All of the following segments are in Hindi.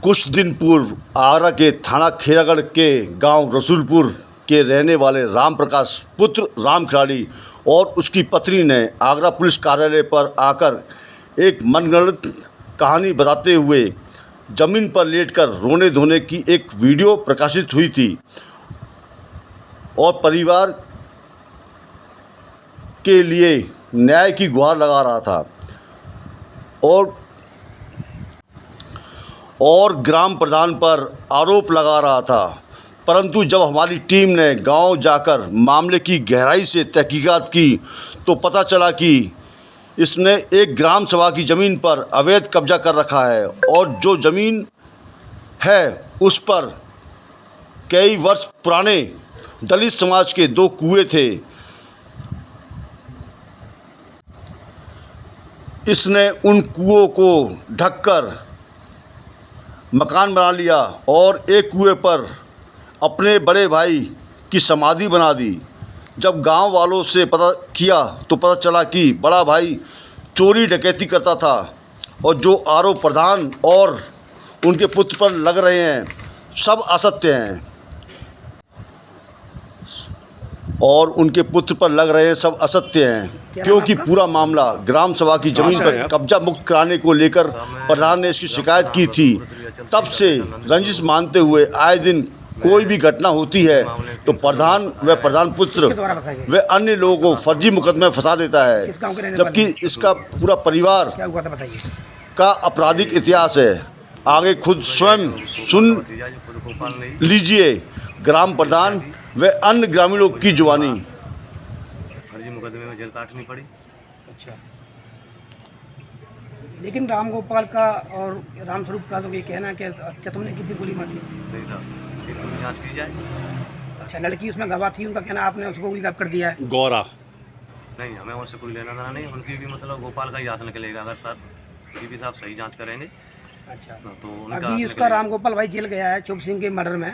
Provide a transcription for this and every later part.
कुछ दिन पूर्व आगरा के थाना खेरागढ़ के गांव रसूलपुर के रहने वाले राम प्रकाश पुत्र राम खिलाड़ी और उसकी पत्नी ने आगरा पुलिस कार्यालय पर आकर एक मनगढ़ंत कहानी बताते हुए ज़मीन पर लेटकर रोने धोने की एक वीडियो प्रकाशित हुई थी और परिवार के लिए न्याय की गुहार लगा रहा था और ग्राम प्रधान पर आरोप लगा रहा था। परंतु जब हमारी टीम ने गांव जाकर मामले की गहराई से तहकीकात की तो पता चला कि इसने एक ग्राम सभा की ज़मीन पर अवैध कब्जा कर रखा है और जो ज़मीन है उस पर कई वर्ष पुराने दलित समाज के 2 कुएं थे। इसने उन कुओं को ढककर मकान बना लिया और एक कुएं पर अपने बड़े भाई की समाधि बना दी। जब गांव वालों से पता किया तो पता चला कि बड़ा भाई चोरी डकैती करता था और जो आरोप प्रधान और उनके पुत्र पर लग रहे हैं सब असत्य हैं क्योंकि पूरा मामला ग्राम सभा की ज़मीन पर कब्जा मुक्त कराने को लेकर प्रधान ने इसकी शिकायत की थी। तब से रंजिश मानते हुए आए दिन कोई भी घटना होती है तो प्रधान व प्रधान पुत्र व अन्य लोगों को फर्जी मुकदमे में फंसा देता है, जबकि इसका पूरा परिवार का आपराधिक इतिहास है। आगे खुद स्वयं सुन लीजिए ग्राम प्रधान व अन्य ग्रामीणों की जुबानी। फर्जी मुकदमे में जेल काटनी पड़ी। अच्छा, लेकिन राम गोपाल का और राम स्वरूप का तो ये कहना है कि क्या तुमने कितनी गोली मारी? नहीं साहब, इसकी पूरी जांच की जाए। अच्छा, लड़की उसमें गवाह थी, उनका कहना आपने उसको गिरफ्तार कर दिया है। गौरा नहीं, हमें उससे कोई लेना देना नहीं। उनकी भी मतलब गोपाल का ही हाथ निकलेगा अगर सर भी साहब सही जांच करेंगे। अच्छा, तो अभी उसका राम गोपाल भाई जेल गया है चुप सिंह के मर्डर में,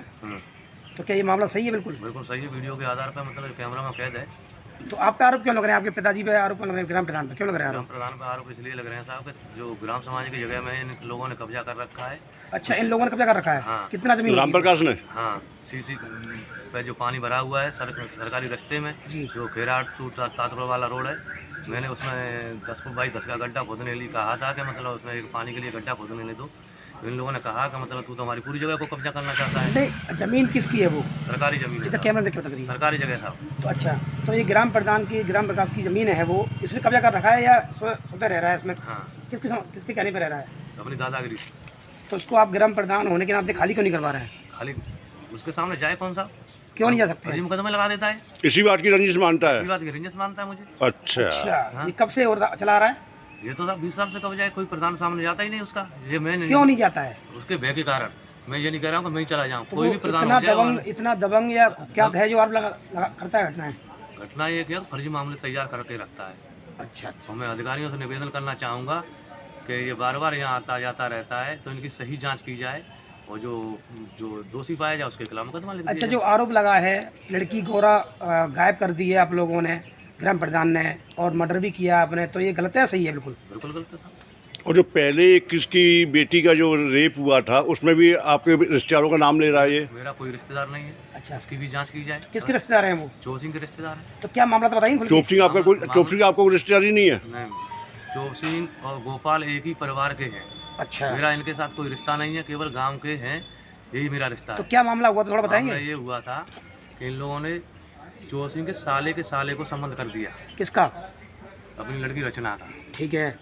तो क्या ये मामला सही है? बिल्कुल बिल्कुल सही है। वीडियो के आधार पर मतलब कैमरा में कैद है। तो आप पे आरोप क्यों लग रहे हैं? आपके पिताजी पे आरोप क्यों लग रहे हैं? ग्राम प्रधान पे क्यों लग रहे हैं ग्राम आरोप? प्रधान पर आरोप इसलिए लग रहे हैं साहब कि जो ग्राम समाज की जगह में इन लोगों ने कब्जा कर रखा है। अच्छा, इन लोगों ने कब्जा कर रखा है? हाँ। कितना जमीन? राम प्रकाश ने हाँ, सीसी पे जो पानी भरा हुआ है सरकारी रास्ते में जी। जो खेराट टू ताजपुर वाला रोड है, मैंने उसमें 10 फुट बाई 10 का गड्ढा खोदने के लिए कहा था कि मतलब उसमें एक पानी के लिए गड्ढा खोदने ले दो। इन लोगों ने कहा कि मतलब तू तो हमारी पूरी जगह को कब्जा करना चाहता है। नहीं, जमीन किसकी है वो? सरकारी जमीन है इधर कैमरा देख पता करिए। सरकारी जगह था। तो अच्छा, तो ये ग्राम प्रधान की ग्राम प्रकाश की ज़मीन है, वो इसने कब्जा कर रखा है या स्वतः रह रहा है इसमें? हाँ, किसके कहने पर रह रहा है? अपनी दादागिरी। तो उसको आप ग्राम प्रधान होने के नाते खाली क्यों नहीं करवा रहे हैं? खाली उसके सामने जाए कौन सा? क्यों नहीं जा सकते? फर्जी मुकदमा लगा देता है। इसी बात की रंजिश मानता है। इसी बात की रंजिश मानता है मुझे। अच्छा, अच्छा, ये कब से चला आ रहा है? ये तो साहब 20 साल से कब्जा है, कोई प्रधान सामने जाता ही नहीं उसका। ये मैं क्यों नहीं जाता है? उसके भय के कारण। मैं ये नहीं कह रहा हूँ कि मैं ही चला जाऊँ, तो कोई भी प्रधान इतना हो जाए। दबंग, इतना दबंग या क्या है जो आप करता है घटना है? घटना ये कि फर्जी मामले तैयार करके रखता है। अच्छा, तो मैं अधिकारियों से निवेदन करना चाहूँगा कि ये बार बार यहाँ आता जाता रहता है तो इनकी सही जांच की जाए और जो दोषी पाया जाए उसके खिलाफ मुकदमा लिख दिया अच्छा, जाए। जो आरोप लगा है लड़की गौरा गायब कर दी है आप लोगों ने, ग्राम प्रधान ने, और मर्डर भी किया आपने, तो ये गलत है सही है? बिल्कुल बिल्कुल गलत है साहब। और जो पहले किसकी बेटी का जो रेप हुआ था उसमें भी आपके रिश्तेदारों का नाम ले रहा है ये? मेरा कोई रिश्तेदार नहीं है। अच्छा, उसकी भी जांच की जाए। किसके रिश्तेदार हैं वो? चोप सिंह के रिश्तेदार है। तो क्या मामला तो बताइए। चोप सिंह आपका कोई रिश्तेदार ही नहीं है? नहीं, चोप सिंह और गोपाल एक ही परिवार के हैं। अच्छा, मेरा इनके साथ कोई रिश्ता नहीं है, केवल गांव के हैं, यही मेरा रिश्ता तो है। क्या मामला हुआ तो थोड़ा बताएंगे। मामला ये हुआ था कि इन लोगों ने चोप सिंह के साले को संबंध कर दिया, किसका? अपनी लड़की रचना का, ठीक है,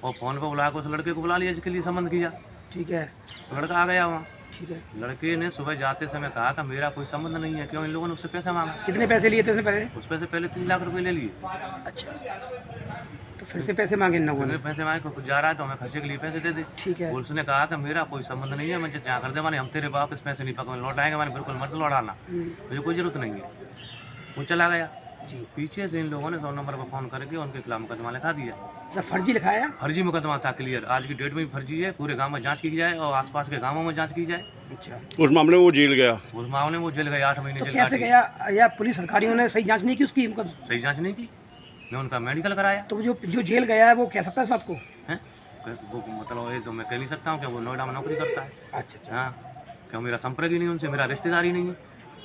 और फोन पर बुला कर उस लड़के को बुला लिया जिसके लिए संबंध किया। ठीक है, तो लड़का आ गया वहाँ। ठीक है। लड़के ने सुबह जाते समय कहा कि मेरा कोई संबंध नहीं है। क्यों? इन लोगों ने उससे पैसे मांगा। कितने पैसे लिए थे इसने पहले? उस पैसे पहले 3 लाख रुपए ले लिए। अच्छा, तो फिर से पैसे मांगे इन लोगों ने? उन्हें पैसे मांगे, कुछ जा रहा है तो हमें खर्चे के लिए पैसे दे दे। ठीक है, पुलिस ने कहा कि मेरा कोई संबंध नहीं है, मैं जहाँ कर दे माने हम तेरे वापस पैसे नहीं पकड़ लौटाएंगे। मैंने बिल्कुल मत लौटाना, मुझे कोई ज़रूरत नहीं है। वो चला गया जी। पीछे से इन लोगों ने 100 नंबर पर फ़ोन करके उनके खिलाफ मुकदमा लिखा दिया। जब फर्जी लिखाया? फर्जी मुकदमा था, क्लियर। आज की डेट में भी फर्जी है। पूरे गांव में जांच की जाए और आसपास के गांवों में जांच की जाए। अच्छा, उस मामले में वो जेल गया? उस मामले में वो जेल गया, 8 महीने तो जेल कैसे काटी। गया? या पुलिस अधिकारियों ने सही जांच नहीं की उसकी? सही जांच नहीं की। मैं उनका मेडिकल कराया। तो जो जेल गया है वो कह सकता है इस बात को? हैं? वो मतलब ये तो मैं कह नहीं सकता हूँ कि वो नोएडा में नौकरी करता है। अच्छा अच्छा हाँ, क्या मेरा संपर्क ही नहीं उनसे, मेरा रिश्तेदारी नहीं है।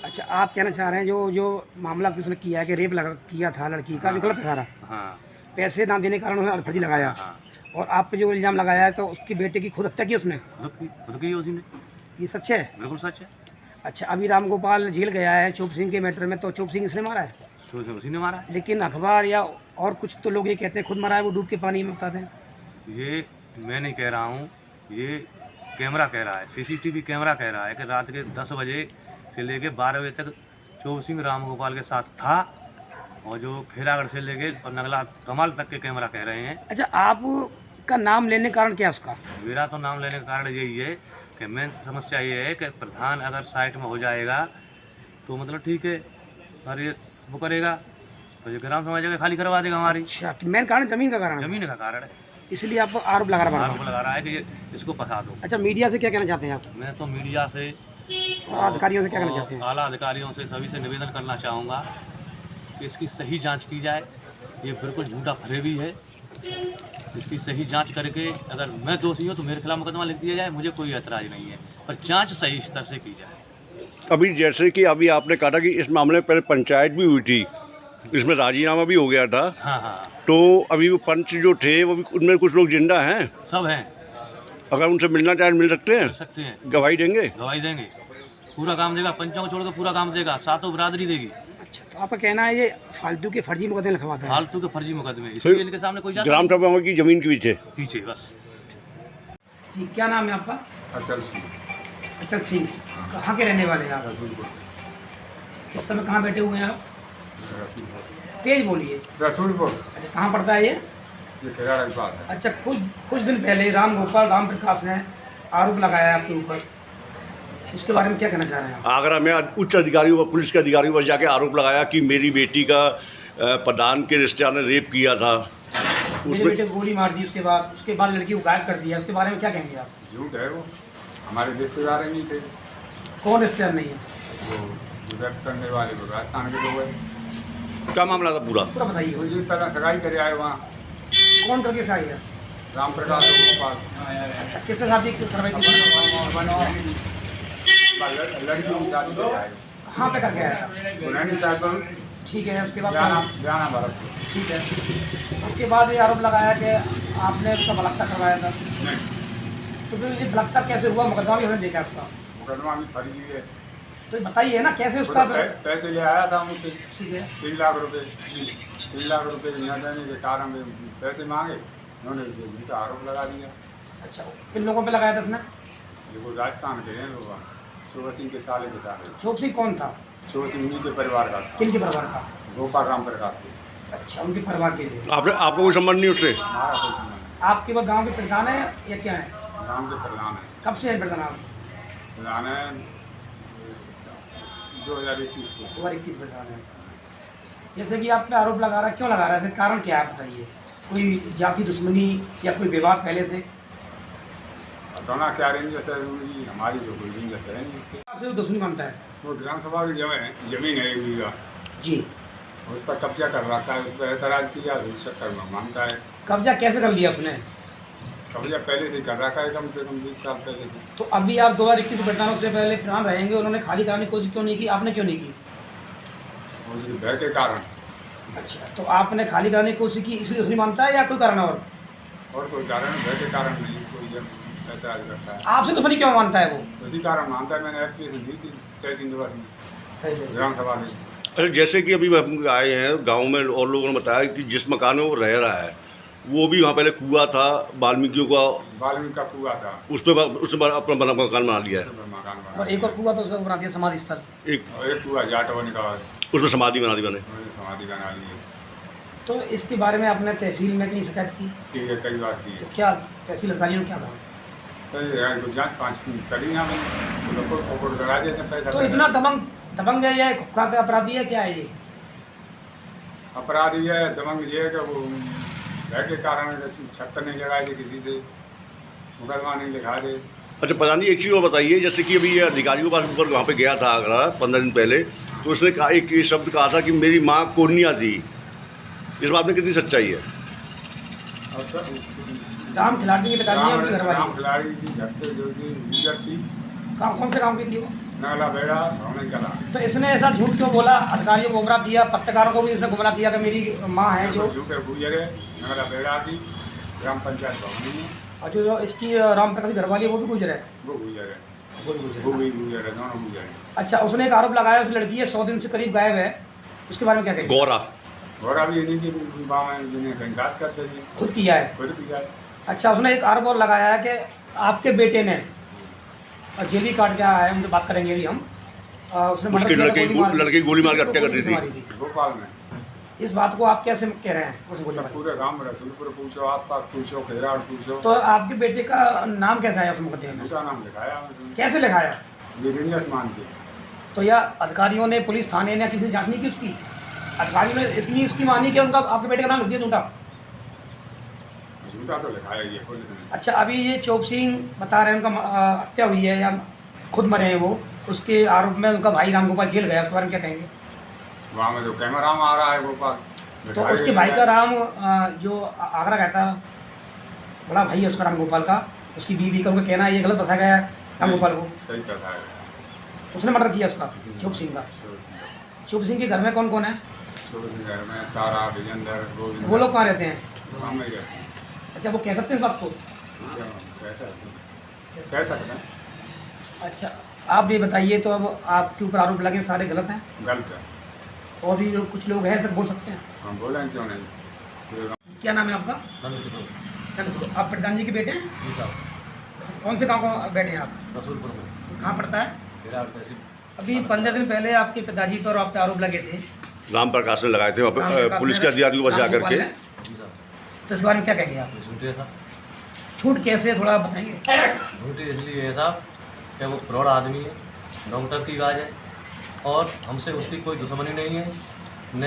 अच्छा, आप कहना चाह रहे हैं जो मामला उसने किया है कि रेप किया था लड़की का, जो गलत है सारा, हाँ पैसे ना देने के कारण उसने फर्जी लगाया, हाँ, और आप पे जो इल्ज़ाम लगाया है तो उसके बेटे की खुद हत्या की उसने, खुद की उसी ने, ये सच है? बिल्कुल सच है। अच्छा, अभी राम गोपाल जेल गया है चोप सिंह के मैटर में, तो चोप सिंह इसने मारा है, तो उसी ने मारा है। लेकिन अखबार या और कुछ तो लोग ये कहते हैं खुद मरा है, वो डूब के पानी में बताते हैं। ये मैं नहीं कह रहा हूँ, ये कैमरा कह रहा है, सीसीटीवी कैमरा कह रहा है कि रात के 10 बजे से लेके 12 बजे तक चोप सिंह राम गोपाल के साथ था, और जो खेरागढ़ से लेके और नगला कमाल तक के कैमरा कह रहे हैं। अच्छा, आपका नाम लेने का कारण क्या है उसका? मेरा तो नाम लेने का कारण यही है कि मेन समस्या ये है कि प्रधान अगर साइट में हो जाएगा तो मतलब ठीक है, और ये वो करेगा तो ये ग्राम सभा जगह खाली करवा देगा हमारी। अच्छा, मेन कारण जमीन का कारण है, जमीन का कारण है, इसलिए आप आरोप लगा रहा आरोप लगा रहा है कि ये इसको फंसा दो। अच्छा, मीडिया से क्या कहना चाहते हैं आप, मैं तो मीडिया से और अधिकारियों से क्या कहना चाहते हैं? आला अधिकारियों से सभी से निवेदन करना चाहूँगा कि इसकी सही जांच की जाए। ये बिल्कुल झूठा फरेबी है, इसकी सही जांच करके अगर मैं दोषी हूँ तो मेरे खिलाफ मुकदमा लिख दिया जाए, मुझे कोई ऐतराज़ नहीं है, पर जांच सही स्तर से की जाए। अभी जैसे कि अभी आपने कहा था कि इस मामले में पहले पंचायत भी हुई थी, इसमें राजीनामा भी हो गया था, हाँ हाँ, तो अभी वो पंच जो थे वो भी उनमें कुछ लोग जिंदा हैं, सब हैं, अगर उनसे मिलना चाहें मिल सकते हैं, कर सकते हैं, गवाही देंगे? गवाही देंगे, पूरा काम देगा, पंचों को छोड़कर पूरा काम देगा, सातों बिरादरी देगी। अच्छा, तो आपका कहना है ये फालतू के फर्जी मुकदमे लिखवाता है? फालतू के फर्जी मुकदमे, इसलिए इनके सामने कोई जाता ग्राम सभा की जमीन के पीछे पीछे बस। जी, क्या नाम है आपका? अचल सिंह, अचल सिंह, कहाँ के रहने वाले हैं आप? रसूलपुर। इस समय कहाँ बैठे हुए हैं आप? रसूलपुर, तेज बोलिए। रसूलपुर, अच्छा, कहाँ पड़ता है ये? ये खेराड़ा के पास है। अच्छा, कुछ दिन पहले राम गोपाल राम प्रकाश ने आरोप लगाया आपके ऊपर, उसके बारे में क्या कहना चाह रहे हैं आप? आगरा में उच्च अधिकारियों पर, पुलिस के अधिकारियों पर जाके आरोप लगाया कि मेरी बेटी का प्रधान के रिश्तेदार ने रेप किया था, मेरे उसमें बेटे को गोली मार दी, उसके बाद लड़की को गायब कर दिया, उसके बारे में क्या कहेंगे आप? झूठ है वो, हमारे रिश्तेदार ही नहीं थे। कौन रिश्तेदार नहीं है? वो रेप करने वाले वो राजस्थान के लोग हैं। क्या मामला था पूरा? पूरा बताइए। वो जिस तरह सगाई करे आए वहाँ कौन करके खाई है? राम प्रकाश और गोपाल। अच्छा, किससे शादी करवाई थी? लड़की की शादी करे आए कहाँ पे करके आया? पुरानी साइकिल ठीक है, उसके बाद बयाना भारत को। ठीक है, उसके बाद ये आरोप लगाया कि आपने उसका बलात्कार करवाया था, नहीं, तो फिर ये बलात्कार कैसे हुआ? मुकदमा भी हमने देखा उसका, मुकदमा भी फर्जी है। तो ये बताइए ना कैसे उसका। पैसे ले आया था उनसे ठीक है, 3 लाख रुपए। 3 लाख रुपए न देने के कारण वे पैसे मांगे, उन्होंने उसे उनका आरोप लगा दिया। अच्छा, किन लोगों पे लगाया था उसने? देखो राजस्थान के हैं लोग, चोर सिंह के साले के साले। चोप सिंह कौन था? चोर सिंह उन्हीं के परिवार का था, किन के परिवार का? गोपाल राम प्रकाश के। अच्छा, उनके परिवार के लिए। आपको कोई संबंध नहीं उससे? हमारा कोई संबंध नहीं। आप केवल गाँव के प्रधान है या क्या है? गाँव के प्रधान है। कब से है प्रधान आप? प्रधान है 2021 से। 2021 प्रधान है। जैसे कि आप पे आरोप लगा रहा है, क्यों लगा रहा है, फिर कारण क्या है बताइए? कोई जाति दुश्मनी या कोई विवाद पहले से? दोनों क्या रेंजर्स है उनकी, हमारी जो कोई रेंजर्स है नहीं उससे। आपसे दुश्मनी मानता है? वो ग्राम सभा की जमीन है 1 बीघा, जी, उस पर कब्जा कर रखा है, उस पर एतराज़ किया, उस चक्कर में मानता है। कब्जा कैसे कर लिया उसने? कब्जा पहले से कर रखा है, कम से कम 20 साल पहले से। तो अभी आप 2021 प्रधानों से पहले प्रधान रहेंगे, उन्होंने खाली कराने की कोशिश क्यों नहीं की? आपने क्यों नहीं की? उनके भय के कारण। अच्छा, तो आपने खाली कराने की कोशिश की इसलिए दुश्मनी मानता है या कोई कारण और कोई कारण, भय के कारण नहीं, कोई जब एतराज़ करता है आपसे दुश्मनी क्यों मानता है वो? उसी कारण मानता है। मैंने एप्लीकेशन दी थी तहसील निवास में, ग्राम सभा में। अच्छा, जैसे कि अभी हम आए हैं गांव में और लोगों ने बताया कि जिस मकान में वो रह रहा है वो भी वहाँ पहले कुआं था वाल्मीकियों का, वाल्मीकि का कुआ था, उससे अपना मकान बना लिया है, मकान बना। और एक और कुआ तो उसमें बना दिया समाधि स्थल। और एक कुआ जाटवन का, उसमें समाधि बना दी मैंने। उन्होंने समाधि बना ली है। तो इसके बारे में आपने तहसील में कहीं शिकायत की? ठीक है, कई बार की है। तो क्या तहसील अधिकारियों ने क्या कहा? तो जाँच 5 करी ना मैंने, तो रिपोर्ट करा दिया था पैसा। तो इतना दबंग है या खुखा का अपराधी है, क्या है ये? अपराधी है, दबंग ये है कि वो भय के कारण छप्पर नहीं लगाए थे, किसी से मुकदमा नहीं लिखा दे। अच्छा, प्रधान जी एक चीज़ और बताइए, जैसे कि अभी ये अधिकारियों के पास ऊपर वहाँ पे गया था आगरा 15 दिन पहले, तो उसने कहा एक ये शब्द कहा था कि मेरी माँ कोन्या थी, इस बात में कितनी सच्चाई है? और राम खिलाड़ी के पिताजी हैं, उनकी राम घरवाली खिलाड़ी की घर से जो थी गुजर थी, कौन से काम की थी वो? नगला बेड़ा भवन कला। तो इसने ऐसा झूठ क्यों बोला, अधिकारियों को गुमराह किया, पत्रकारों को भी इसने गुमराह किया कि मेरी माँ है जो, झूठे गुजर है, नगला बेड़ा की ग्राम पंचायत भवन है, और जो इसकी राम प्रकाश की घरवाली है वो भी गुजर है, वो गुजर है, वो भी गुजर वो है। भी गुजर है, दोनों गुजर है। अच्छा, उसने एक आरोप लगाया उस लड़की है 100 दिन से करीब गायब है, उसके बारे में क्या कहेंगे? गौरा और अभी इन्हीं की माँ में जिन्हें कहीं बात करते थे, खुद किया है। खुद किया है। अच्छा, उसने एक आरोप और लगाया है कि आपके बेटे ने, और जेल भी काट के आया है, उनसे बात करेंगे अभी हम, उसने मर्डर उसके किया था, लड़के की गोली मार के किसी को हत्या कर दी गोली थी। मारी भोपाल में इस बात को आप कैसे कह रहे हैं? उसने गोली सब मारी। पूरे गांव में रसूलपुर पूछो, आसपास पूछो, खेराड़ पूछो, तो आपके बेटे का नाम कैसा है उस मुकदमे में? उनका नाम लिखाया हमने। कैसे लिखाया? गिरिंगस मान के तो या अधिकारियों ने, पुलिस थाने ने किसी ने जांच नहीं की उसकी? अधिकारियों ने इतनी उसकी मानी कि उनका आपके बेटे का नाम लिख दिया झूठा? झूठा तो लिखाया ये पुलिस ने। अच्छा, अभी ये चोप सिंह बता रहे हैं उनका हत्या हुई है या खुद मरे हैं वो, उसके आरोप में उनका भाई रामगोपाल जेल गया, उसके बारे में क्या कहेंगे? वहाँ में तो कैमरा में आ रहा है गोपाल, तो उसके भाई का राम जो आगरा रहता, बड़ा भाई है उसका रामगोपाल का, उसकी बीवी का, उनका कहना है ये गलत बताया गया है रामगोपाल को, सही कथा है। उसने मर्डर किया उसका, चोप सिंह का। चोप सिंह के घर में कौन कौन है? छोटे से घर में तारा, विजेंद्र, गोविंद, वो लोग कहाँ रहते हैं? गाँव में ही रहते हैं। अच्छा, वो कह सकते हैं इस बात को? कह सकते हैं, अच्छा, आप ये बताइए, तो अब आपके ऊपर आरोप लगे सारे गलत हैं, गलत है। और भी कुछ लोग हैं सर बोल सकते हैं? हम बोलें क्यों नहीं। क्या नाम है आपका? नंदकिशोर आप प्रधान जी के बेटे हैं? जी साहब, कौन से गांव को बेटे हैं आप? रसूलपुर में कहाँ पड़ता है? खेराड़ तहसील। अभी 15 दिन पहले आपके पिताजी पर आप पे आरोप लगे थे, राम प्रकाश ने लगाए थे वहाँ राम पे प्रकाश पुलिस ने, के अधिकारियों के पास जा रामगोपाल करके। ने। जी साहब, तो इस बारे में क्या कहेंगे आप? ये झूठे है साहब, छूट कैसे, थोड़ा बताएंगे? झूठे इसलिए है साहब कि वो फ्रॉड आदमी है, नौटंकी की गाज है, और हमसे उसकी कोई दुश्मनी नहीं है। न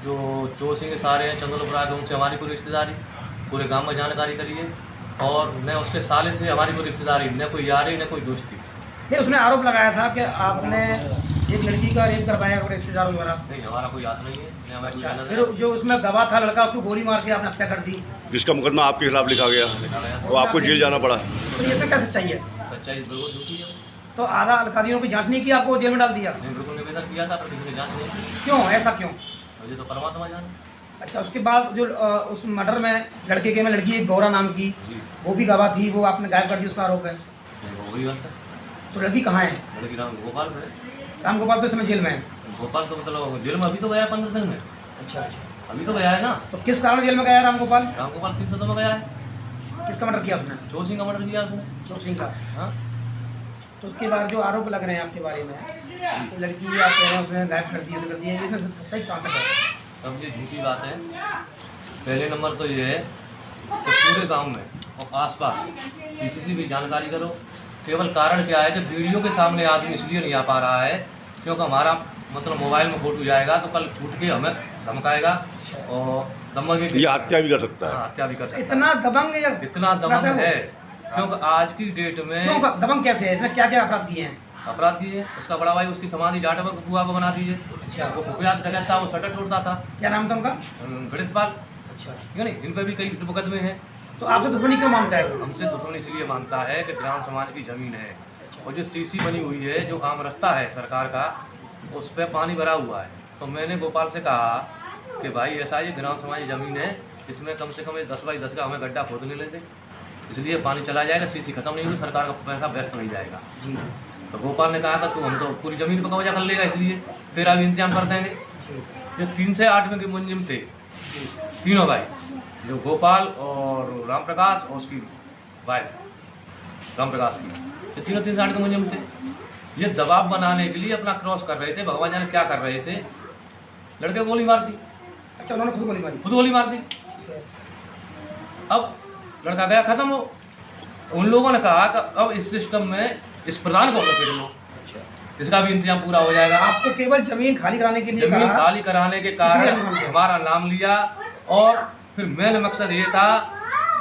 जो चोर सिंह सारे हैं चंद्रपुरा, उनसे हमारी कोई रिश्तेदारी, पूरे गांव में जानकारी करिए, और न उसके साले से हमारी कोई रिश्तेदारी, न कोई यारी, न कोई दोस्ती। नहीं, उसने आरोप लगाया था कि आपने एक लड़की का रेप करवाया रिश्तेदारों द्वारा। नहीं, हमारा कोई हाथ नहीं है, न हमें कोई लेना फिर जो उसमें गवाह था लड़का, उसको गोली मार के आपने हत्या कर दी, जिसका मुकदमा आपके खिलाफ लिखा गया, लिखा गया। वो आपको जेल जाना पड़ा। तो ये तो क्या सच्चाई है? सच्चाई बिल्कुल झूठी है। तो आधा अधिकारियों की जांच नहीं की, आपको जेल में डाल दिया? नहीं, बिल्कुल निवेदन किया था पर किसी ने जांच नहीं की। क्यों, ऐसा क्यों? मुझे तो परमात्मा जाने। अच्छा, उसके बाद जो उस मर्डर में लड़के के में लड़की एक गौरा नाम की, जी, वो भी गवाह थी, वो आपने गायब कर दी, उसका आरोप है। वो भी गलत है। तो लड़की कहाँ है? लड़की राम गोपाल में है। रामगोपाल तो इस समय जेल में है। गोपाल तो मतलब जेल में अभी तो गया है 15 दिन में, अच्छा अच्छा। अभी तो गया है ना। तो किस कारण जेल में गया रामगोपाल? राम गोपाल 302 में गया है, किसका मर्डर किया उसने? चोर सिंह का मर्डर किया उसने। चोप सिंह का। हाँ, तो उसके बाद जो आरोप लग रहे हैं आपके बारे में कि लड़की आप कह रहे हैं उसने गायब कर दी, उसने कर दी है, ये सच्चाई कहाँ तक है? सब ये झूठी बात है। पहले नंबर तो ये है कि पूरे गांव में और आसपास किसी से भी जानकारी करो। केवल कारण क्या है कि वीडियो के सामने आदमी इसलिए नहीं आ पा रहा है क्योंकि हमारा मतलब मोबाइल में फोटो जाएगा तो कल छूट के हमें धमकाएगा और दमक ये हत्या भी कर सकता है। हत्या भी कर सकता है। इतना दबंग या इतना दमक है क्योंकि आज की डेट में क्यों दबंग कैसे है? इसने क्या क्या अपराध किए हैं? अपराध किए। उसका बड़ा भाई उसकी समाधि जाट में कुआ पर बना दीजिए। अच्छा। वो कुख्यात जगह था, वो शटर तोड़ता था, क्या नाम था उनका? गणेश पाल। अच्छा। ठीक है नहीं, इन पर भी कई मुकदमे हैं। तो आपसे दुश्मनी क्यों मानता है वो? हमसे दुश्मनी इसलिए मानता है कि ग्राम समाज की ज़मीन है और जो सीसी बनी हुई है, जो आम रास्ता है सरकार का, उस पर पानी भरा हुआ है। तो मैंने गोपाल से कहा कि भाई ऐसा ये ग्राम समाज की ज़मीन है, इसमें कम से कम 10 बाई 10 का हमें गड्ढा खोदने लेते, इसलिए पानी चला जाएगा, सीसी खत्म नहीं होगी, सरकार का पैसा व्यस्त नहीं जाएगा। जी। तो गोपाल ने कहा कि तू हम तो पूरी ज़मीन पर कब्जा कर लेगा, इसलिए तेरा भी इंतजाम कर देंगे। ये 3 से 8 में के मुंजिम थे तीनों भाई, जो गोपाल और राम प्रकाश और उसकी वाइफ राम प्रकाश की, ये तीनों 3 से 8 के मुंजिम थे। ये दबाव बनाने के लिए अपना क्रॉस कर रहे थे, भगवान जाने क्या कर रहे थे। लड़के को गोली मार दी। अच्छा, उन्होंने खुद गोली मारी? खुद गोली मार दी। अब लड़का गया, खत्म हो। उन लोगों ने कहा कि अब इस सिस्टम में इस प्रधान को लपेट लो, इसका भी इंतजाम पूरा हो जाएगा। आपको केवल जमीन खाली कराने के लिए जमीन कहा? खाली कराने के कारण किसने नाम लिया? हमारा नाम लिया और फिर मेन मकसद ये था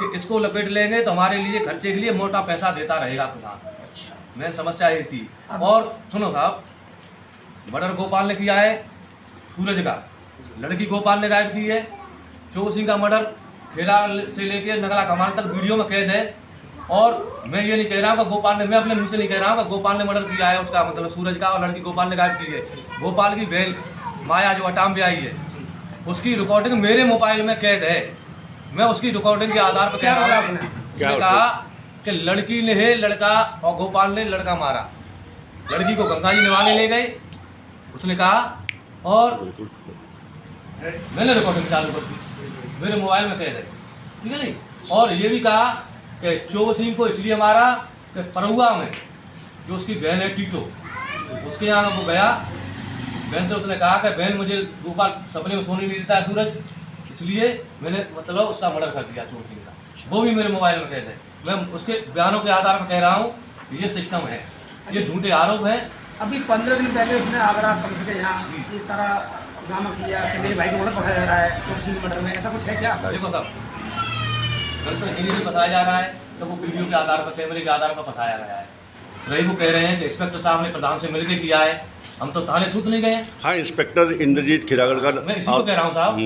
कि इसको लपेट लेंगे तो हमारे लिए खर्चे के लिए मोटा पैसा देता रहेगा प्रधान। अच्छा। मेन समस्या ये थी। और सुनो साहब, मर्डर गोपाल ने किया है सूरज का, लड़की गोपाल ने गायब की है। चोर सिंह का मर्डर खेला से लेके नगला कमान तक वीडियो में कैद है। और मैं ये नहीं कह रहा हूँ कि गोपाल ने, मैं अपने मुँह से नहीं कह रहा हूँ कि गोपाल ने मर्डर किया है उसका, मतलब सूरज का, और लड़की गोपाल ने गायब की है। गोपाल की बहन माया जो अटाम भी आई है, उसकी रिकॉर्डिंग मेरे मोबाइल में कैद है। मैं उसकी रिकॉर्डिंग के आधार पर कह रहा हूँ। उसने कहा कि लड़की ने है लड़का, और गोपाल ने लड़का मारा। लड़की को गंगा जी नहवाने ले गए, उसने कहा, और मैंने रिकॉर्डिंग चालू कर दी, मेरे मोबाइल में कैद है, ठीक है नहीं। और ये भी कहा कि चोर सिंह को इसलिए मारा कि परुआ में जो उसकी बहन है टीटो, उसके यहाँ वो गया, बहन से उसने कहा कि बहन मुझे गोपाल सपने में सोने नहीं देता है सूरज, इसलिए मैंने मतलब उसका मर्डर कर दिया चोर सिंह का। वो भी मेरे मोबाइल में कैद है। मैं उसके बयानों के आधार पर कह रहा हूँ कि ये सिस्टम है, ये झूठे आरोप हैं। अभी 15 दिन पहले उसने आगरा पहुंच के यहाँ ये सारा ड्रामा किया कि मेरे भाई को मर्डर फंसाया जा रहा है चोर सिंह मर्डर में, ऐसा कुछ है क्या? देखो साहब, गलत हिंदी से फंसाया जा रहा है, तो वो वीडियो के आधार पर, कैमरे के आधार पर फंसाया गया है। रही वो कह रहे हैं कि इंस्पेक्टर साहब ने प्रधान से मिलकर किया है, हम तो थाने सूत नहीं गए। हाँ, इंस्पेक्टर इंद्रजीत खिरागढ़ का मैं इसी को कह रहा हूँ साहब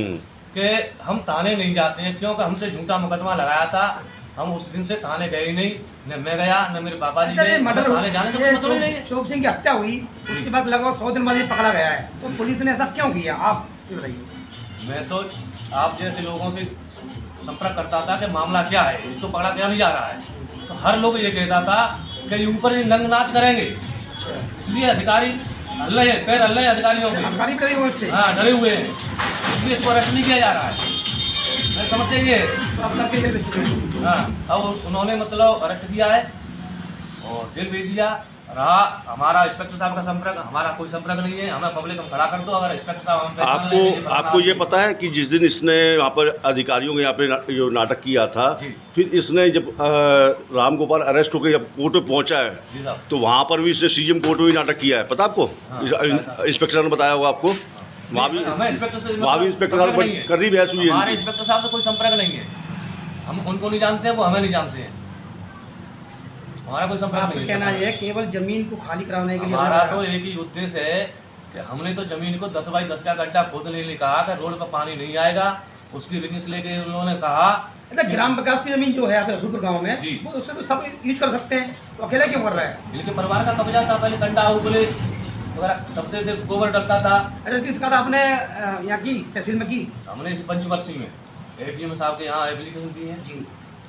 कि हम थाने नहीं जाते हैं, क्योंकि हमसे झूठा मुकदमा लगाया था। हम उस दिन से थाने गए ही नहीं, न मैं गया न मेरे पापा जी गए। मर्डर थाने जाने का कोई मतलब ही नहीं है। चोर सिंह की हत्या हुई, उसके बाद लगभग 100 दिन बाद ये पकड़ा गया है, तो पुलिस ने ऐसा क्यों किया, आप ये बताइए। मैं तो आप जैसे लोगों से संपर्क करता था कि मामला क्या है, इसको पकड़ा क्या नहीं जा रहा है, तो हर लोग ये कहता था कि ऊपर ये नंग नाच करेंगे, इसलिए अधिकारी अल्लाह है, पैर अल्लाह है अधिकारियों के, अधिकारी करे हुए इससे। हाँ डरे हुए हैं, इसलिए इसको अरेस्ट नहीं किया जा रहा है। मैं समस्या ये है। तो आप सबके जेल भेज चुके हैं। हाँ, अब उन्होंने मतलब अरेस्ट किया है और जेल भेज दिया। रहा हमारा इंस्पेक्टर साहब का संपर्क, हमारा कोई संपर्क नहीं है। हमें पब्लिक हम खड़ा कर दो, अगर इंस्पेक्टर साहब हम आपको ये पता है कि जिस दिन इसने वहाँ पर अधिकारियों के यहाँ पे जो नाटक किया था, फिर इसने जब रामगोपाल अरेस्ट होकर जब कोर्ट में पहुँचा है, तो वहाँ पर भी इसने सीएम कोर्ट में भी नाटक किया है, पता आपको? इंस्पेक्टर ने बताया होगा आपको। वहाँ भी इंस्पेक्टर साहब कर रही बहस हुई है। हमारे इंस्पेक्टर साहब से कोई संपर्क नहीं है, हम उनको नहीं जानते हैं, वो हमें नहीं जानते हैं, हमारा कोई संपर्क नहीं है। कहना ये है केवल जमीन को खाली कराने के लिए हमारा तो एक ही उद्देश्य है कि हमने तो जमीन को 10 बाई 10 का गड्ढा खोदने के लिए कहा कि रोड पर पानी नहीं आएगा, उसकी रिलीज लेके उन्होंने कहा। अच्छा, ग्राम विकास की जमीन जो है आपके रसूलपुर गांव में, वो उससे तो सब यूज कर सकते हैं, तो अकेला क्यों कर रहा है? इनके परिवार का कब्जा था, पहले कंडा उबले वगैरह दबते थे, गोबर डलता था। अच्छा, किस कारण आपने यहाँ की तहसील में की? हमने इस पंचवर्षीय में एडीएम साहब के यहाँ एप्लीकेशन दी है जी,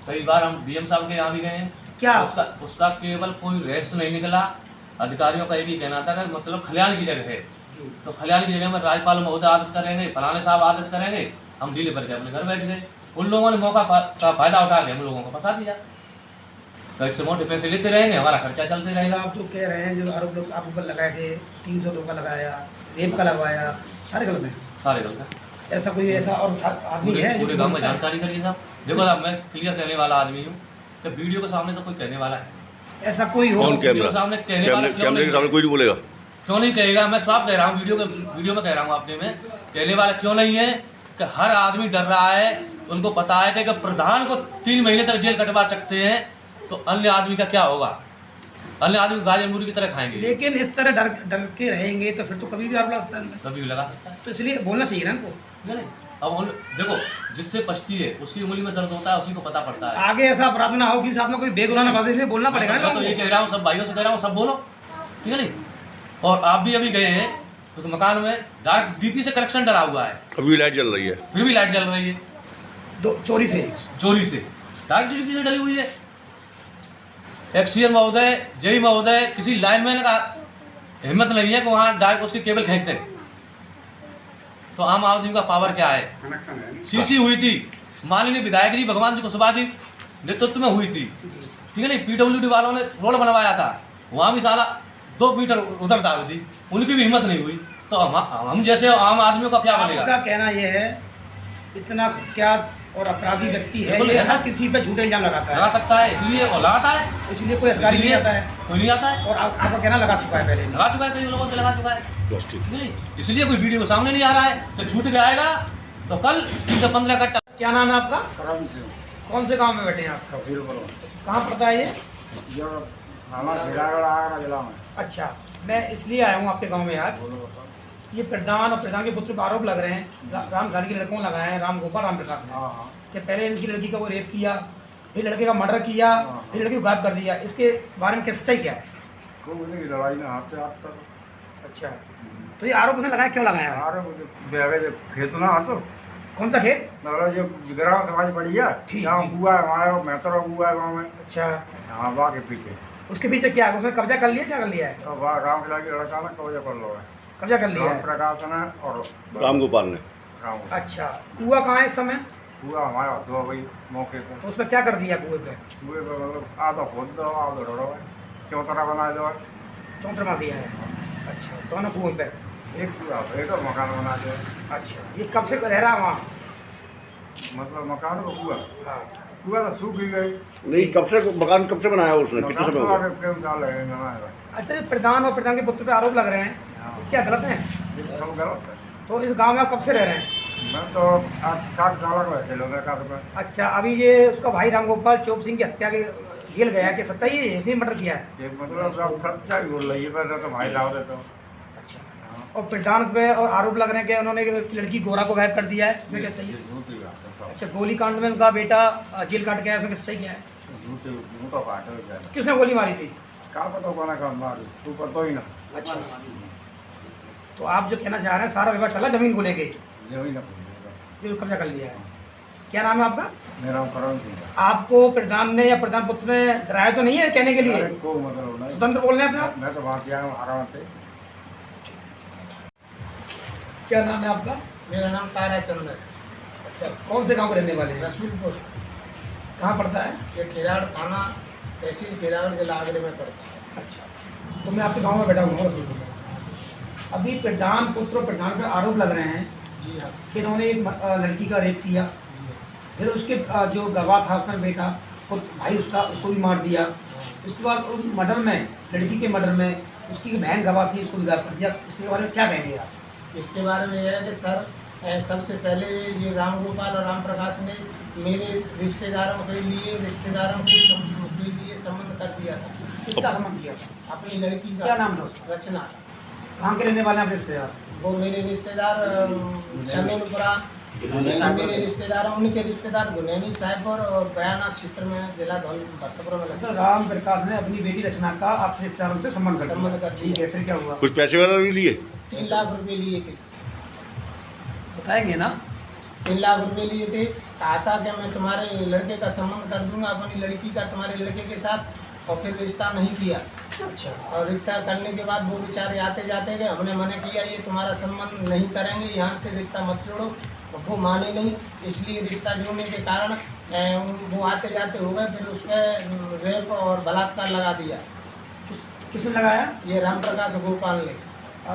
कई बार, हम डीएम साहब के यहाँ भी गए हैं। क्या उसका केवल कोई रहस्य नहीं निकला। अधिकारियों का एक ही कहना था कि मतलब खलियान की जगह है, तो खलियान की जगह में राज्यपाल महोदय आदेश करेंगे, फलाने साहब आदेश करेंगे, हम ढीले भर के अपने घर बैठ गए। उन लोगों ने मौका का फायदा उठा के हम लोगों को फंसा दिया। कैसे मोटे पैसे लेते रहेंगे, हमारा खर्चा चलते रहेगा। आप जो कह रहे हैं, जो आरोप लोग आप ऊपर लगाए थे, 302 का लगाया, रेप का लगवाया, सारे गलत हैं, सारे गलत। ऐसा कोई ऐसा और आदमी है पूरे गांव में जानकारी करिए साहब। देखो साहब, मैं क्लियर कहने वाला आदमी हूँ कि वीडियो के सामने तो कोई कहने वाला है, ऐसा कोई हो वीडियो के सामने कहने वाला कैमरे के सामने कोई नहीं बोलेगा, क्यों नहीं कहेगा? मैं साफ कह रहा हूँ, वीडियो में कह रहा हूँ आपके में, कहने वाला क्यों नहीं है कि हर आदमी डर रहा है। उनको पता है कि अगर प्रधान को 3 महीने तक जेल कटवा सकते हैं, तो अन्य आदमी का क्या होगा? अन्य आदमी गाजर मूरी की तरह खाएंगे। लेकिन इस तरह डर के रहेंगे तो फिर तो कभी भी आरोप लगा सकता है, कभी भी लगा सकता है। तो इसलिए बोलना चाहिए ना इनको। नहीं, अब देखो, जिससे पछती है उसकी उंगली में दर्द होता है, उसी को पता पड़ता है। आगे ऐसा अपराध ना हो कि साथ में कोई बेगुनाह ना फंसे, इसलिए बोलना पड़ेगा ना। मैं तो ये कह रहा हूँ, सब भाइयों से कह रहा हूँ, सब बोलो, ठीक है नहीं। और आप भी अभी गए हैं तो मकान में डायरेक्ट डीपी से कनेक्शन डला हुआ है, अभी लाइट जल रही है, फिर भी लाइट जल रही है, चोरी से डायरेक्ट डीपी से डली हुई है। एक्सीएन महोदय, जेई महोदय, किसी लाइनमैन का हिम्मत नहीं है कि वहाँ डायरेक्ट उसकी केबल खींच दें। तो आम आदमी का पावर क्या है? कनेक्शन है। सीसी हुई थी, माननीय विधायक जी भगवान जी कुशवाहा की नेतृत्व में हुई थी, ठीक है नहीं। पीडब्ल्यूडी वालों ने रोड बनवाया था, वहाँ भी साला 2 मीटर उधर दाग थी, उनकी भी हिम्मत नहीं हुई। तो हम जैसे आम आदमियों का क्या बनेगा? आपका कहना यह है, इतना क्या और अपराधी व्यक्ति है बिल्कुल ये, ऐसा- हर किसी पे झूठे इल्जाम लगाता लगा है, सकता है, इसलिए वो लगाता है, इसलिए कोई अधिकारी नहीं आता है। कोई नहीं आता है, और आपका कहना लगा चुका है पहले। लगा चुका है, कई लोगों से लगा चुका है, बस ठीक। नहीं। इसलिए कोई वीडियो सामने नहीं आ रहा है, तो झूठ के आएगा तो कल 315 का क्या नाम है आपका? कौन से गांव में बैठे हैं आप? कहाँ पड़ता है ये? जिला में। अच्छा, मैं इसलिए आया हूँ आपके गांव में आज। ये प्रधान और प्रधान के पुत्र पर आरोप लग रहे हैं, राम घाटी के लड़कों लगाए हैं, राम गोपाल राम प्रकाश ने। कि पहले इनकी लड़की का वो रेप किया, फिर लड़के का मर्डर किया, फिर लड़की को गायब कर दिया। इसके बारे में क्या सच्चाई क्या है? तो मुझे लड़ाई ना हाथ तक अच्छा, तो ये आरोप उसने लगाया, क्यों लगाया है? अरे मुझे बेगे जो खेत ना तो कौन सा खेत? मतलब जो ग्राम समाज पड़ी है ठीक, जहाँ ठीक। हुआ है वहाँ मेहतर हुआ है गाँव में। अच्छा, हाँ वहाँ के पीछे उसके पीछे क्या है? उसने कब्जा कर लिया, क्या कर लिया है? तो वहाँ गाँव के लड़की लड़का ना कब्जा कर लो है कब्जा कर लिया राम है। प्रकाश ने और राम गोपाल ने। गाँव अच्छा, कुआ कहाँ है इस समय? हुआ हमारा हुआ भाई मौके पर तो उसमें क्या कर दिया कुएं पे? हुए पर मतलब आधा खोद दो आधा ढोड़ो है चौतरा बना दो चौंतर मार दिया है। अच्छा, दोनों कुएं पे। एक पूरा एक और मकान बना दो। अच्छा, ये कब से रह रहा है वहाँ? मतलब मकान को हुआ हाँ, हुआ तो सूख ही गई नहीं, कब से मकान कब से बनाया उसने, कितने मकान समय तो हो गया? आगे कई साल है बनाया अच्छा, ये प्रधान और प्रधान के पुत्र पे आरोप लग रहे हैं, हाँ। क्या गलत है? ये सब गलत है। तो इस गांव में आप कब से रह रहे हैं? मैं तो 60 साल का वैसे लोग का तो अच्छा, अभी ये उसका भाई रामगोपाल चौप सिंह की हत्या के जेल गया है, कि सच्चाई है ये? इसी मर्डर किया है? ये मतलब सब सच्चाई बोल रही है वैसे तो भाई लाओ दे तो अच्छा, और प्रधान पे और आरोप लग रहे हैं कि उन्होंने एक लड़की गोरा को गायब कर दिया है, इसमें क्या सही है? झूठी बात है सब अच्छा, गोली कांड में उनका बेटा जेल काट गया है, इसमें क्या सही क्या है? झूठा काट हो जाए किसने गोली मारी थी? का पता कोना का मारी तू पता ही ना अच्छा, तो आप जो कहना चाह रहे हैं सारा विवाद चला जमीन को लेके, ये ही ना पूछेगा। जो कब्जा कर लिया है। क्या नाम है आपका? मेरा नाम करण सिंह है। आपको प्रधान ने या प्रधान पुत्र ने डराया तो नहीं है कहने के लिए? अरे को मतलब नहीं स्वतंत्र बोल रहे हैं अपना? मैं तो वहाँ गया हूँ हराम से। क्या नाम है आपका? मेरा नाम तारा चंद है। अच्छा, कौन से गांव के रहने वाले हैं? रसूलपुर, कहाँ पड़ता है? ये खिराड़ थाना तहसील खिराड़ जिला आगरे में पड़ता है। अच्छा, तो मैं आपके गांव में बैठा हुआ हूँ। अभी प्रधान पुत्र और प्रधान पर आरोप लग रहे हैं जी हाँ, कि इन्होंने एक लड़की का रेप किया, जी हाँ। फिर उसके जो गवाह था उसका बेटा और भाई उसका, उसको भी मार दिया। उसके बाद उस मर्डर में, लड़की के मर्डर में उसकी बहन गवाह थी, उसको भी गायब कर दिया। इसके बारे में क्या कहेंगे आप? इसके बारे में यह है कि सर सबसे पहले ये राम गोपाल और राम प्रकाश ने मेरे रिश्तेदारों के लिए संबंध कर दिया था, किसका संबंध किया था? अपनी लड़की क्या का। नाम था उसका? रचना, कहाँ के रहने वाले हैं आप रिश्तेदार? वो मेरे रिश्तेदार चंदेलपुरा, मेरे रिश्तेदार उनके रिश्तेदार गुनैनी साहिबपुर और बयाना क्षेत्र में जिला भरतपुर में तो लगता है। राम प्रकाश ने अपनी बेटी रचना का आपके रिश्तेदारों से संबंध कर संबंध कर दिया। ठीक है, फिर क्या हुआ? कुछ पैसे वगैरह भी लिए? 3 लाख रुपए लिए थे। बताएंगे ना? 3 लाख रुपए लिए थे। कहा था कि मैं तुम्हारे लड़के का संबंध कर दूंगा अपनी लड़की का तुम्हारे लड़के के साथ, और फिर रिश्ता नहीं किया। अच्छा, और रिश्ता करने के बाद वो बेचारे आते जाते गए, हमने मना किया ये तुम्हारा संबंध नहीं करेंगे, यहाँ से रिश्ता मत जोड़ो। वो माने नहीं, इसलिए रिश्ता जोड़ने के कारण वो आते जाते हो गए। फिर उस पर रेप और बलात्कार लगा दिया। किसने लगाया? ये राम प्रकाश गोपाल ने,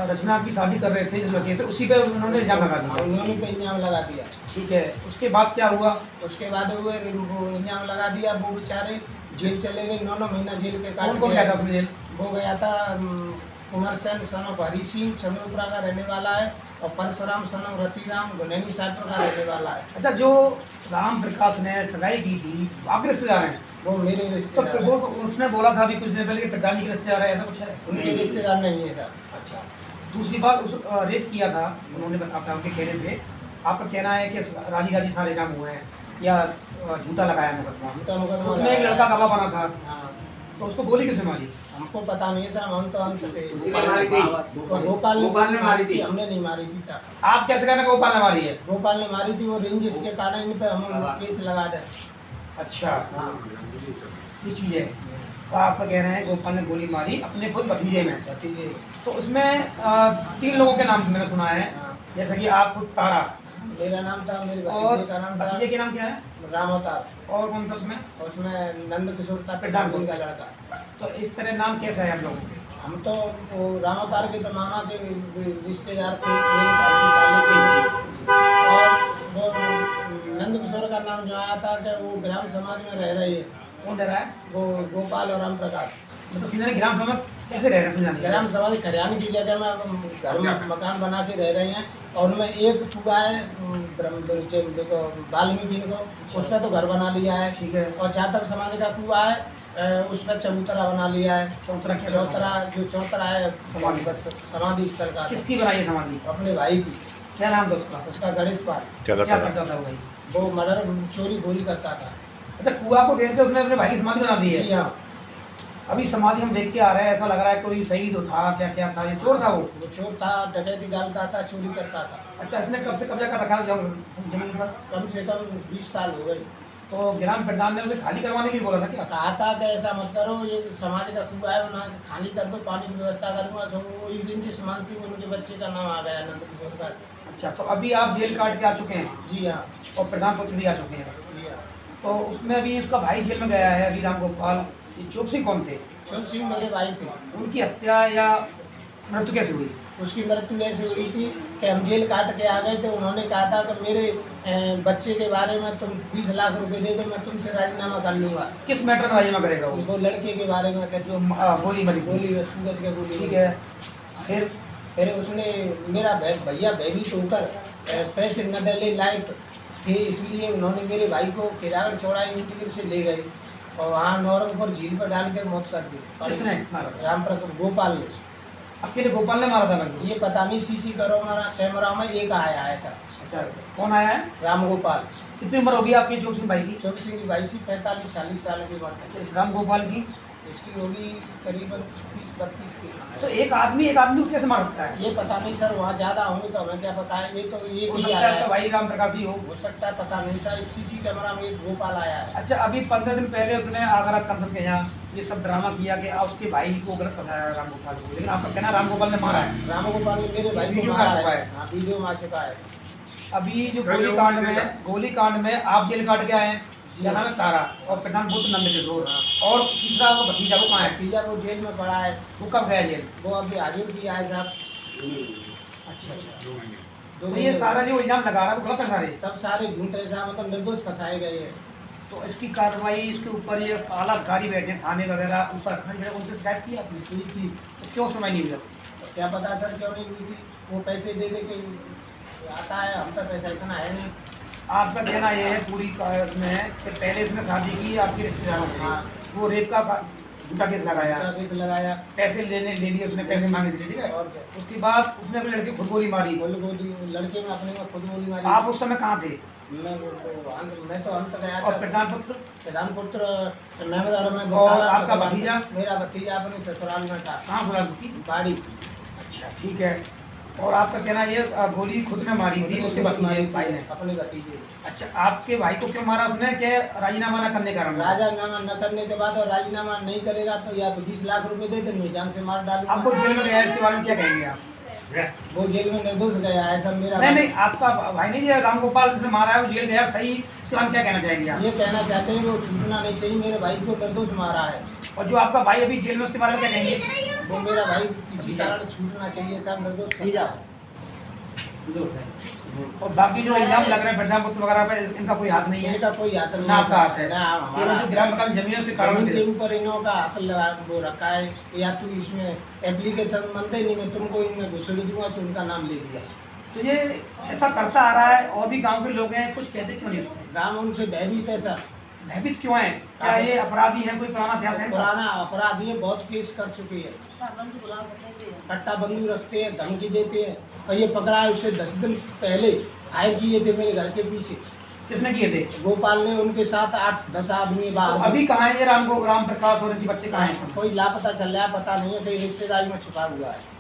रचना आपकी शादी कर रहे थे जिस लड़के से, उसी पे उन्होंने इल्जाम लगा दिया। उन्होंने पे इल्जाम लगा दिया। ठीक है, उसके बाद क्या हुआ? उसके बाद वो इल्जाम लगा दिया, वो बेचारे जेल चले गए। 9 महीना जेल के काट कौन गया था उसमें जेल? वो गया था कुमार सेन सन ऑफ हरी सिंह, चंद्रपुरा का रहने वाला है, और परशुराम सन ऑफ रतिराम गुनैनी साहिबपुर का रहने वाला है। अच्छा, जो राम प्रकाश ने सगाई की थी आपके रिश्तेदार हैं? वो मेरे तो रिश्तेदार वो हैं। उसने बोला था अभी कुछ दिन पहले कि प्रधान जी के रिश्तेदार है, ऐसा कुछ है? उनके रिश्तेदार नहीं है सर। अच्छा, दूसरी बात, उस रेप किया था उन्होंने, आपके कहने से आपका कहना है कि राजी राजी सारे काम हुए हैं या झूठा लगाया मुकदमा? उनका मुकदमा उसमें एक लड़का गवाह बना था, हाँ, तो उसको गोली किसने मारी? हमको पता नहीं है सर, हम तो अंत थे। गोपाल गोपाल ने मारी थी, हमने नहीं मारी थी सर। आप कैसे कहना गोपाल ने मारी है? गोपाल ने मारी थी, वो रेंजिस के कारण इन पे हम केस लगा दे। अच्छा, हाँ, ये चीज़ है। तो आप कह रहे हैं गोपाल ने गोली मारी अपने खुद भतीजे में। भतीजे। तो उसमें 3 लोगों के नाम मैंने सुना है, हाँ, जैसे कि आप खुद तारा, मेरा नाम था, मेरे और भतीजे का नाम था भतीजे के नाम क्या है? राम अवतार, और कौन सा उसमें? और उसमें नंद किशोर था, प्रधान प्रधान का लड़का। तो इस तरह नाम कैसा है आप लोगों के? हम तो वो राम अवतार के तो मामा के रिश्तेदार थे, मेरे भाई की साली थे। और वो नंद किशोर का नाम जो आया था कि वो ग्राम समाज में रह रही है, कौन रह रहा है? वो गोपाल और राम प्रकाश। मतलब सीधे ग्राम सभा कैसे रह रहे हैं सुनाने? ग्राम समाज खरियान की जगह में घर में मकान बना के रह रहे हैं, और उनमें एक कुआ है देखो वाल्मीकि को, उस पर तो घर बना लिया है। ठीक है। और जाटव समाज का कुआ है, उस पर चबूतरा बना लिया है। चौतरा क्या? चौतरा है समाधि। बस समाधि स्थल का, किसकी बनाई है समाधि? अपने भाई की। क्या नाम था उसका? उसका गणेश पाल। क्या क्या करता था? करता था वो भाई? वो मर्डर चोरी गोली करता था। अच्छा, कुआं को घेर के उसने अपने भाई की समाधि बना दी जी है। हाँ, अभी समाधि हम देख के आ रहे हैं, ऐसा लग रहा है कोई शहीद था, क्या क्या था, ये चोर था वो। वो चोर था, डकैती डालता था, चोरी करता था। अच्छा, इसने कब से कब्जा कर रखा था जमीन पर? कम से कम 20 साल हो गए। तो ग्राम प्रधान ने उसे खाली करवाने के लिए बोला था क्या? कहा था कि ऐसा मत करो, ये समाज का कुआं है, बना के खाली कर दो, पानी की व्यवस्था करूँगा। तो वो एक दिन जिस मानती में उनके बच्चे का नाम आ गया, नंद किशोर का। अच्छा, तो अभी आप जेल काट के आ चुके हैं जी हाँ, और प्रधान पुत्र भी आ चुके हैं, जी हाँ। तो उसमें अभी उसका भाई जेल में गया है, अभी राम गोपाल। ये चोप सिंह कौन थे? चोर सिंह मेरे भाई थे। उनकी हत्या या मृत्यु कैसे हुई? उसकी मृत्यु ऐसे हुई थी कि हम जेल काट के आ गए थे। उन्होंने कहा था कि मेरे बच्चे के बारे में तुम 20 लाख रुपए दे दो, मैं तुमसे राजीनामा कर लूँगा। किस मैटर में राजीनामा करेगा वो? वो लड़के के बारे में कहते जो गोली मरी थी। गोली सूरज के गोली। ठीक है, फिर फिर उसने मेरा भैया भयभीत होकर पैसे न देने लायक थे, इसलिए उन्होंने मेरे भाई को खिरागढ़ चौड़ाई यूटीर से ले गए और वहाँ नौरंगपुर झील पर डालकर मौत कर दी। किसने मारा? राम प्रकाश गोपाल ने। अकेले गोपाल ने मारा था लगभग? ये पता नहीं, सीसी कैमरा में एक आया ऐसा। अच्छा, कौन आया है? राम गोपाल। कितनी उम्र होगी आपकी चोप सिंह भाई की? चौबीस सिंह की भाई सी 45-46 साल की उम्र। अच्छा, इस राम गोपाल की? इसकी होगी करीबन 30-32 की। तो एक आदमी को कैसे मार सकता है? ये पता नहीं सर, वहाँ ज़्यादा होंगे तो हमें क्या पता है। ये तो एक हो ही सकता आया है उसका है, भाई राम प्रकाश ही हो। सकता है, पता नहीं सर। सीसी कैमरा में एक गोपाल आया है। अच्छा, अभी 15 दिन पहले उसने आगरा कंसर्ट के यहाँ ये सब ड्रामा किया कि उसके भाई को गलत बताया राम गोपाल को, लेकिन आपका कहना राम गोपाल ने मारा है। राम गोपाल ने मेरे भाई को वीडियो मारा आ चुका है। है। हाँ, वीडियो में आ चुका है। अभी जो गोली कांड में आप जेल काट के आए हैं, जिसका नाम है तारा, और प्रधान पुत्र नंद किशोर, और तीसरा वो भतीजा, वो कहाँ है? भतीजा वो जेल में पड़ा है। वो कब गया जेल? वो अभी हाजिर किया है साहब। अच्छा, 2 तो ये महीने। सारा जो इल्जाम लगा रहा है वो गलत है सारे। सब सारे झूठे साहब, मतलब निर्दोष फंसाए गए हैं। तो इसकी कार्रवाई, इसके ऊपर ये आला अधिकारी बैठे हैं, थाने वगैरह ऊपर रखने, उनसे शिकायत की आपने? की थी। तो क्यों समय नहीं मिला? क्या पता सर क्यों नहीं हुई थी। वो पैसे दे दे के आता है, हम पे पैसा इतना है नहीं। आपका कहना यह है पूरी में कि पहले इसने शादी की आपके रिश्तेदारों से, हाँ। वो रेप का झूठा केस लगाया, उसका केस लगाया पैसे ले लिए, उसने पैसे मांगे थे, ठीक है? और क्या। उसके बाद उसने अपने लड़के को खुद गोली मारी। गोली लड़के में अपने में खुद गोली मारी। आप उस समय कहाँ थे? मैं तो अंत गया और था। प्रधान पुत्र प्रधान पुत्र महमदगढ़ में। और आपका भतीजा? मेरा भतीजा अपने ससुराल में था, कहाँ सुना की? बाड़ी। अच्छा, ठीक है। और आपका कहना ये गोली खुद ने मारी थी उसके भतीजे भाई ने? अपने भतीजे। अच्छा, आपके भाई को क्यों मारा उसने? कि राजीनामा न करने का कारण? राजीनामा न करने के बाद, और राजीनामा नहीं करेगा तो या तो 20 लाख रुपए दे देंगे, जान से मार आपको डालूंगा। जेल में गया, इसके बारे में क्या कहेंगे आप? वो जेल में निर्दोष गया है सब मेरा। नहीं, आपका भाई नहीं, ये राम गोपाल जिसने मारा है वो जेल गया, सही? इसके बारे में क्या कहना चाहेंगे आप? ये कहना चाहते हैं वो छूटना नहीं चाहिए, मेरे भाई को निर्दोष मारा है। और जो आपका भाई अभी जेल में, उसके बारे में क्या कहेंगे? वो मेरा भाई किसी कारण छूटना चाहिए, सब निर्दोष। और बाकी जो इल्जाम लग रहे हैं प्रधान पुत्र वगैरह पे, इनका कोई हाथ नहीं है? इनका कोई हाथ नहीं ना आपका हाथ है? ना केवल हमारा। जो ग्राम विकास जमीन है उसके कारण जमीन के ऊपर इन्हों का हाथ लगा वो रखा है, या तू इसमें एप्लीकेशन मनते नहीं, मैं तुमको इनमें घुसड़ी दूंगा, तो उनका नाम ले लिया। तो ये ऐसा करता आ रहा है, और भी गांव के लोग हैं, कुछ कहते क्यों नहीं उसको? गाँव उनसे भयभीत है सर। भयभीत क्यों है? क्या ये अपराधी है, कोई पुराना इतिहास है? पुराना अपराधी है, बहुत केस कर चुके हैं, कट्टा बंदूक रखते हैं, धमकी देते हैं। और ये पकड़ा है, उससे 10 दिन पहले फायर किए थे मेरे घर के पीछे। किसने किए थे? गोपाल ने, उनके साथ 8-10 आदमी तो बाहर। अभी कहाँ है ये राम प्रकाश और इनके बच्चे कहाँ हैं? कोई लापता चल रहा है, पता नहीं है, कहीं रिश्तेदारी में छुपा हुआ है।